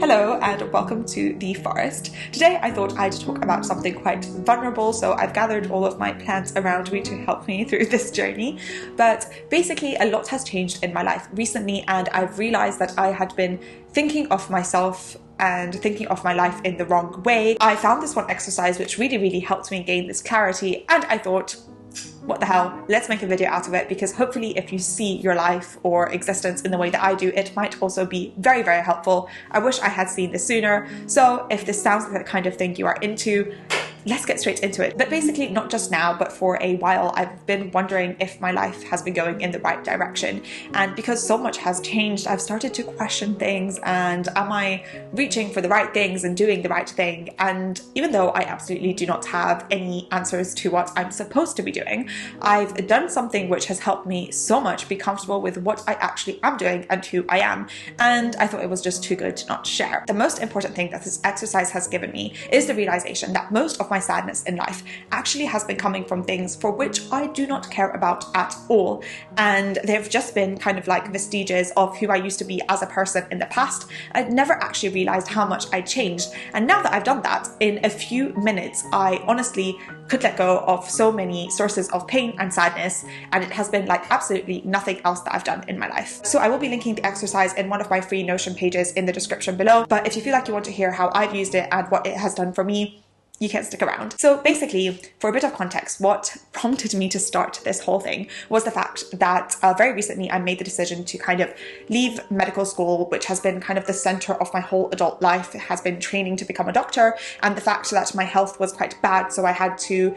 Hello and welcome to The Forest. Today I thought I'd talk about something quite vulnerable, so I've gathered all of my plants around me to help me through this journey. But basically a lot has changed in my life recently, and I've realized that I had been thinking of myself and thinking of my life in the wrong way. I found this one exercise which really helped me gain this clarity, and I thought, what the hell, let's make a video out of it, because hopefully if you see your life or existence in the way that I do, it might also be very helpful. I wish I had seen this sooner, so if this sounds like the kind of thing you are into, let's get straight into it. But basically, not just now, but for a while, I've been wondering if my life has been going in the right direction. And because so much has changed, I've started to question things, and am I reaching for the right things and doing the right thing? And even though I absolutely do not have any answers to what I'm supposed to be doing, I've done something which has helped me so much be comfortable with what I actually am doing and who I am. And I thought it was just too good to not share. The most important thing that this exercise has given me is the realization that most of my sadness in life actually has been coming from things for which I do not care about at all, and they've just been kind of like vestiges of who I used to be as a person in the past. I'd never actually realized how much I changed, and now that I've done that, in a few minutes I honestly could let go of so many sources of pain and sadness, and it has been like absolutely nothing else that I've done in my life. So I will be linking the exercise in one of my free Notion pages in the description below, but if you feel like you want to hear how I've used it and what it has done for me, you can stick around. So basically, for a bit of context, what prompted me to start this whole thing was the fact that very recently I made the decision to kind of leave medical school, which has been kind of the center of my whole adult life. It has been training to become a doctor, and the fact that my health was quite bad, so I had to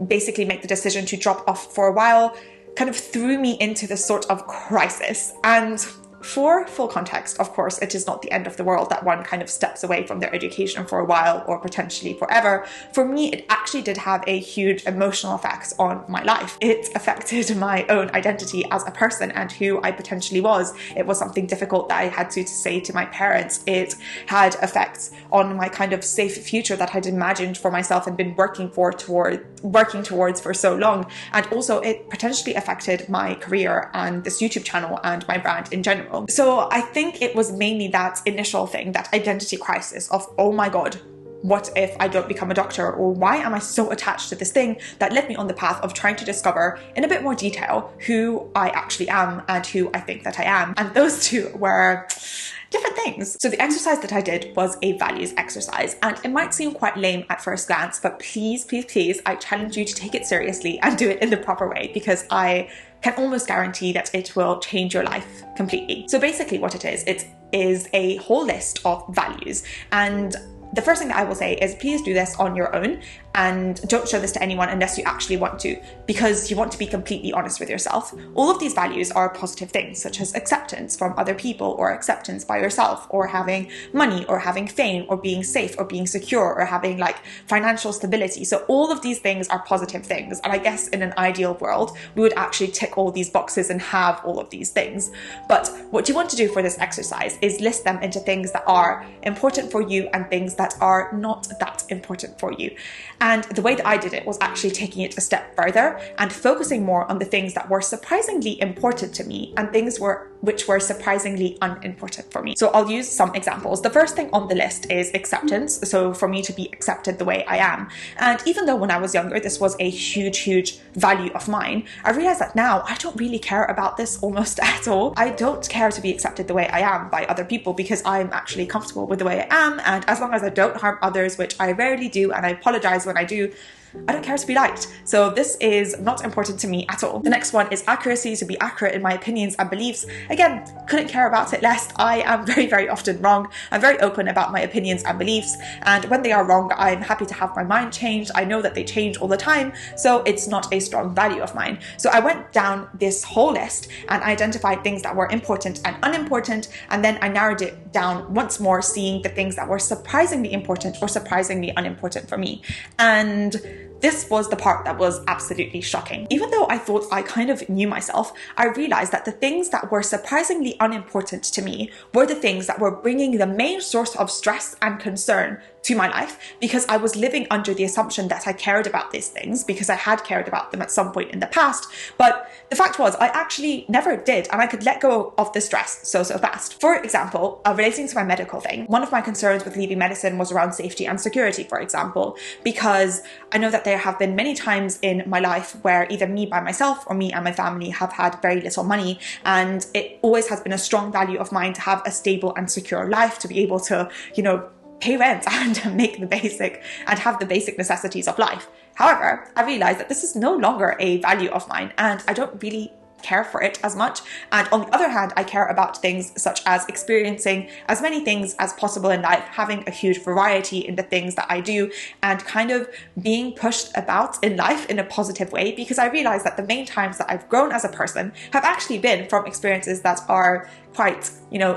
basically make the decision to drop off for a while, kind of threw me into this sort of crisis. And for full context, of course, it is not the end of the world that one kind of steps away from their education for a while or potentially forever. For me, it actually did have a huge emotional effect on my life. It affected my own identity as a person and who I potentially was. It was something difficult that I had to say to my parents. It had effects on my kind of safe future that I'd imagined for myself and been working towards for so long. And also it potentially affected my career and this YouTube channel and my brand in general. So I think it was mainly that initial thing, that identity crisis of, oh my God, what if I don't become a doctor? Or why am I so attached to this thing, that led me on the path of trying to discover in a bit more detail who I actually am and who I think that I am. And those two were different things. So the exercise that I did was a values exercise, and it might seem quite lame at first glance, but please, I challenge you to take it seriously and do it in the proper way, because I can almost guarantee that it will change your life completely. So basically what it is a whole list of values, and the first thing that I will say is please do this on your own and don't show this to anyone unless you actually want to, because you want to be completely honest with yourself. All of these values are positive things, such as acceptance from other people, or acceptance by yourself, or having money, or having fame, or being safe, or being secure, or having like financial stability. So all of these things are positive things, and I guess in an ideal world we would actually tick all these boxes and have all of these things. But what you want to do for this exercise is list them into things that are important for you and things that are not that important for you. And the way that I did it was actually taking it a step further and focusing more on the things that were surprisingly important to me and things which were surprisingly unimportant for me. So I'll use some examples. The first thing on the list is acceptance. So for me to be accepted the way I am. And even though when I was younger, this was a huge value of mine, I realized that now I don't really care about this almost at all. I don't care to be accepted the way I am by other people, because I'm actually comfortable with the way I am. And as long as I don't harm others, which I rarely do, and I apologize when I do, I don't care to be liked. So this is not important to me at all. The next one is accuracy, to be accurate in my opinions and beliefs. Again, couldn't care about it less. I am very often wrong. I'm very open about my opinions and beliefs, and when they are wrong, I'm happy to have my mind changed. I know that they change all the time, so it's not a strong value of mine. So I went down this whole list and identified things that were important and unimportant, and then I narrowed it down once more, seeing the things that were surprisingly important or surprisingly unimportant for me. And this was the part that was absolutely shocking. Even though I thought I kind of knew myself, I realized that the things that were surprisingly unimportant to me were the things that were bringing the main source of stress and concern to my life because I was living under the assumption that I cared about these things because I had cared about them at some point in the past. But the fact was I actually never did, and I could let go of the stress so fast. For example, relating to my medical thing, one of my concerns with leaving medicine was around safety and security, for example, because I know that there have been many times in my life where either me by myself or me and my family have had very little money, and it always has been a strong value of mine to have a stable and secure life, to be able to, pay rent and make the basic and have the basic necessities of life. However, I realized that this is no longer a value of mine, and I don't really care for it as much. And on the other hand, I care about things such as experiencing as many things as possible in life, having a huge variety in the things that I do, and kind of being pushed about in life in a positive way, because I realize that the main times that I've grown as a person have actually been from experiences that are quite,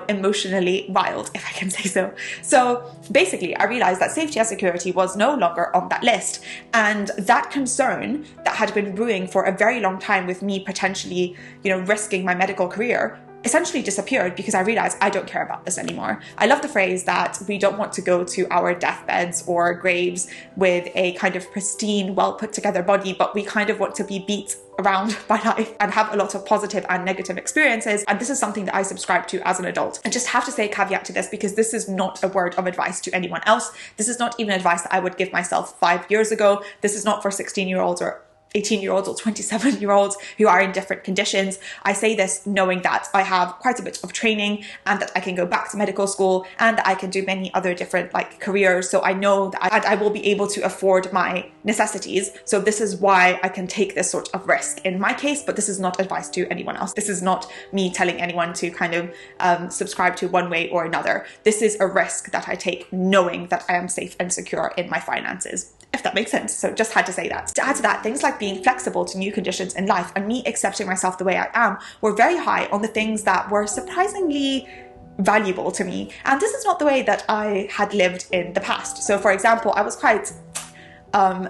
emotionally wild, if I can say so. So basically, I realized that safety and security was no longer on that list. And that concern that had been brewing for a very long time with me potentially, risking my medical career essentially disappeared because I realized I don't care about this anymore. I love the phrase that we don't want to go to our deathbeds or graves with a kind of pristine, well put together body, but we kind of want to be beat around by life and have a lot of positive and negative experiences. And this is something that I subscribe to as an adult. I just have to say a caveat to this, because this is not a word of advice to anyone else. This is not even advice that I would give myself 5 years ago. This is not for 16-year-olds or 18-year-olds or 27-year-olds who are in different conditions. I say this knowing that I have quite a bit of training, and that I can go back to medical school, and that I can do many other different careers. So I know that I will be able to afford my necessities. So this is why I can take this sort of risk in my case, but this is not advice to anyone else. This is not me telling anyone to kind of subscribe to one way or another. This is a risk that I take knowing that I am safe and secure in my finances, if that makes sense. So just had to say that. To add to that, things like being flexible to new conditions in life and me accepting myself the way I am were very high on the things that were surprisingly valuable to me. And this is not the way that I had lived in the past. So for example, I was quite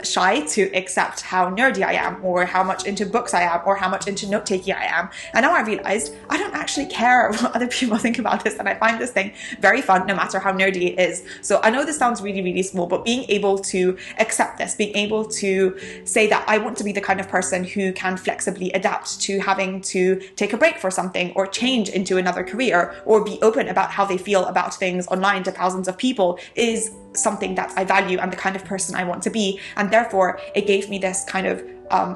shy to accept how nerdy I am, or how much into books I am, or how much into note-taking I am. And now I realized I don't actually care what other people think about this, and I find this thing very fun no matter how nerdy it is. So I know this sounds really, really small, but being able to accept this, being able to say that I want to be the kind of person who can flexibly adapt to having to take a break for something, or change into another career, or be open about how they feel about things online to thousands of people, is something that I value and the kind of person I want to be. And therefore it gave me this kind of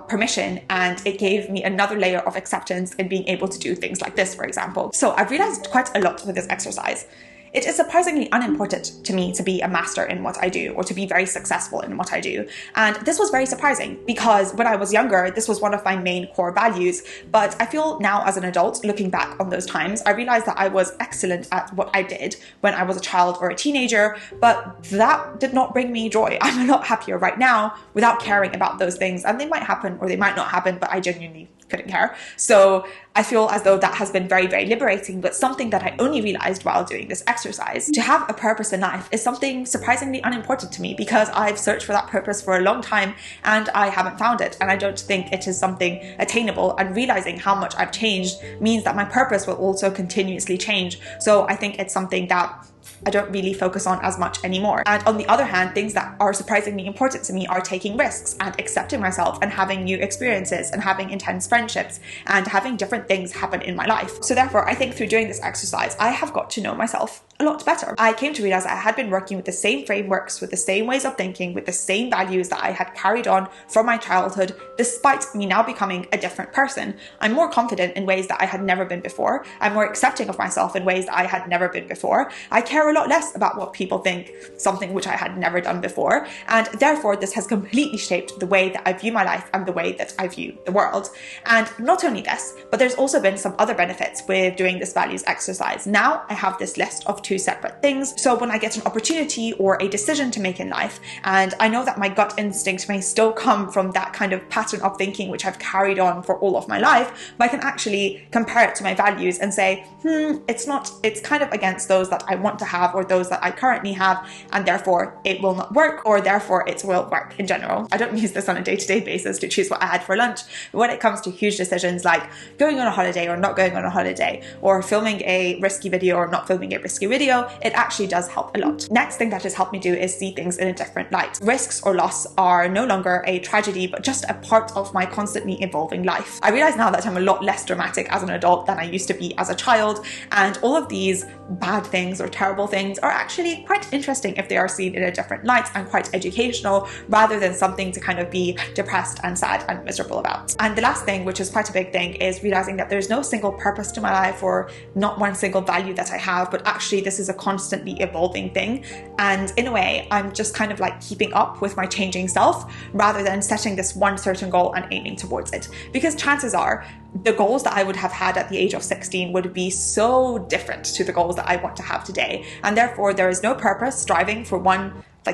permission, and it gave me another layer of acceptance in being able to do things like this, for example. So I've realized quite a lot with this exercise. It is surprisingly unimportant to me to be a master in what I do, or to be very successful in what I do. And this was very surprising, because when I was younger, this was one of my main core values. But I feel now, as an adult, looking back on those times, I realized that I was excellent at what I did when I was a child or a teenager, but that did not bring me joy. I'm a lot happier right now without caring about those things. And they might happen or they might not happen, but I genuinely couldn't care. So I feel as though that has been very, very liberating, but something that I only realized while doing this exercise. To have a purpose in life is something surprisingly unimportant to me, because I've searched for that purpose for a long time and I haven't found it. And I don't think it is something attainable, and realizing how much I've changed means that my purpose will also continuously change. So I think it's something that I don't really focus on as much anymore. And on the other hand, things that are surprisingly important to me are taking risks and accepting myself and having new experiences and having intense friendships and having different things happen in my life. So therefore, I think through doing this exercise, I have got to know myself a lot better. I came to realize I had been working with the same frameworks, with the same ways of thinking, with the same values that I had carried on from my childhood, despite me now becoming a different person. I'm more confident in ways that I had never been before. I'm more accepting of myself in ways that I had never been before. I care a lot less about what people think, something which I had never done before. And therefore, this has completely shaped the way that I view my life and the way that I view the world. And not only this, but there's also been some other benefits with doing this values exercise. Now I have this list of 2 separate things. So when I get an opportunity or a decision to make in life, and I know that my gut instinct may still come from that kind of pattern of thinking which I've carried on for all of my life, but I can actually compare it to my values and say, it's kind of against those that I want to have or those that I currently have, and therefore it will not work, or therefore it will work in general. I don't use this on a day-to-day basis to choose what I had for lunch, but when it comes to huge decisions like going on a holiday or not going on a holiday, or filming a risky video or not filming a risky video, it actually does help a lot. Next thing that has helped me do is see things in a different light. Risks or loss are no longer a tragedy, but just a part of my constantly evolving life. I realize now that I'm a lot less dramatic as an adult than I used to be as a child, and all of these bad things or terrible things are actually quite interesting if they are seen in a different light, and quite educational rather than something to kind of be depressed and sad and miserable about. And the last thing, which is quite a big thing, is realizing that there's no single purpose to my life or not one single value that I have, but actually this is a constantly evolving thing. And in a way, I'm just kind of like keeping up with my changing self rather than setting this one certain goal and aiming towards it. Because chances are the goals that I would have had at the age of 16 would be so different to the goals that I want to have today. And therefore there is no purpose striving for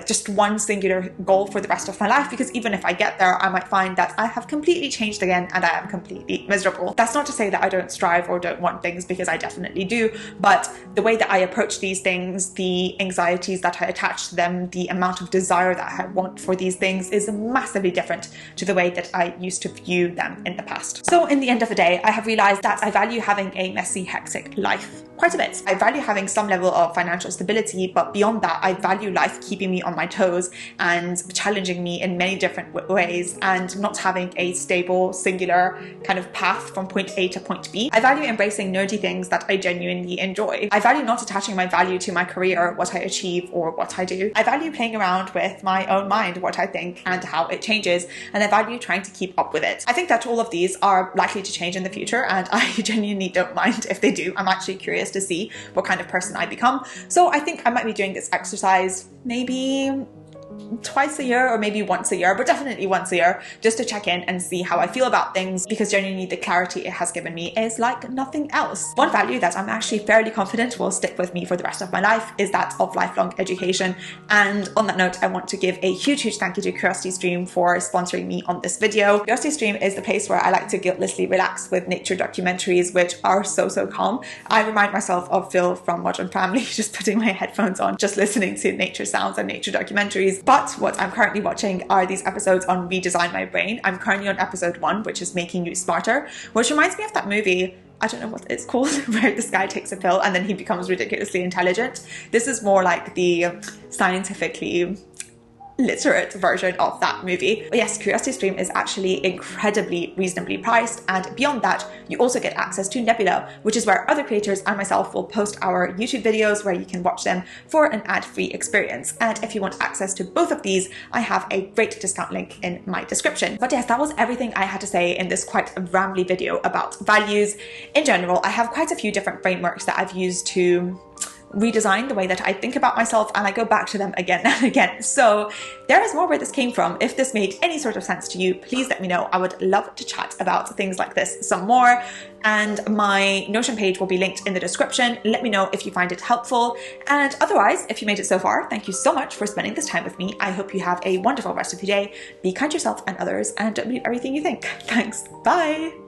just one singular goal for the rest of my life, because even if I get there, I might find that I have completely changed again and I am completely miserable. That's not to say that I don't strive or don't want things, because I definitely do, but the way that I approach these things, the anxieties that I attach to them, the amount of desire that I want for these things is massively different to the way that I used to view them in the past. So in the end of the day, I have realized that I value having a messy, hectic life quite a bit. I value having some level of financial stability, but beyond that, I value life keeping me on my toes and challenging me in many different ways, and not having a stable, singular kind of path from point A to point B. I value embracing nerdy things that I genuinely enjoy. I value not attaching my value to my career, what I achieve, or what I do. I value playing around with my own mind, what I think and how it changes, and I value trying to keep up with it. I think that all of these are likely to change in the future, and I genuinely don't mind if they do. I'm actually curious to see what kind of person I become. So I think I might be doing this exercise maybe twice a year or maybe once a year, but definitely once a year, just to check in and see how I feel about things, because genuinely the clarity it has given me is like nothing else. One value that I'm actually fairly confident will stick with me for the rest of my life is that of lifelong education. And on that note, I want to give a huge thank you to CuriosityStream for sponsoring me on this video. CuriosityStream is the place where I like to guiltlessly relax with nature documentaries, which are so calm. I remind myself of Phil from Modern Family, just putting my headphones on, just listening to nature sounds and nature documentaries. But what I'm currently watching are these episodes on Redesign My Brain. I'm currently on episode 1, which is Making You Smarter, which reminds me of that movie, I don't know what it's called, where this guy takes a pill and then he becomes ridiculously intelligent. This is more like the scientifically literate version of that movie. But yes, CuriosityStream is actually incredibly reasonably priced, and beyond that you also get access to Nebula, which is where other creators and myself will post our YouTube videos where you can watch them for an ad-free experience. And if you want access to both of these, I have a great discount link in my description. But yes, that was everything I had to say in this quite rambly video about values. In general, I have quite a few different frameworks that I've used to redesign the way that I think about myself, and I go back to them again and again. So there is more where this came from. If this made any sort of sense to you, please let me know. I would love to chat about things like this some more. And my Notion page will be linked in the description. Let me know if you find it helpful. And otherwise, if you made it so far, thank you so much for spending this time with me. I hope you have a wonderful rest of your day. Be kind to yourself and others, and don't believe everything you think. Thanks. Bye.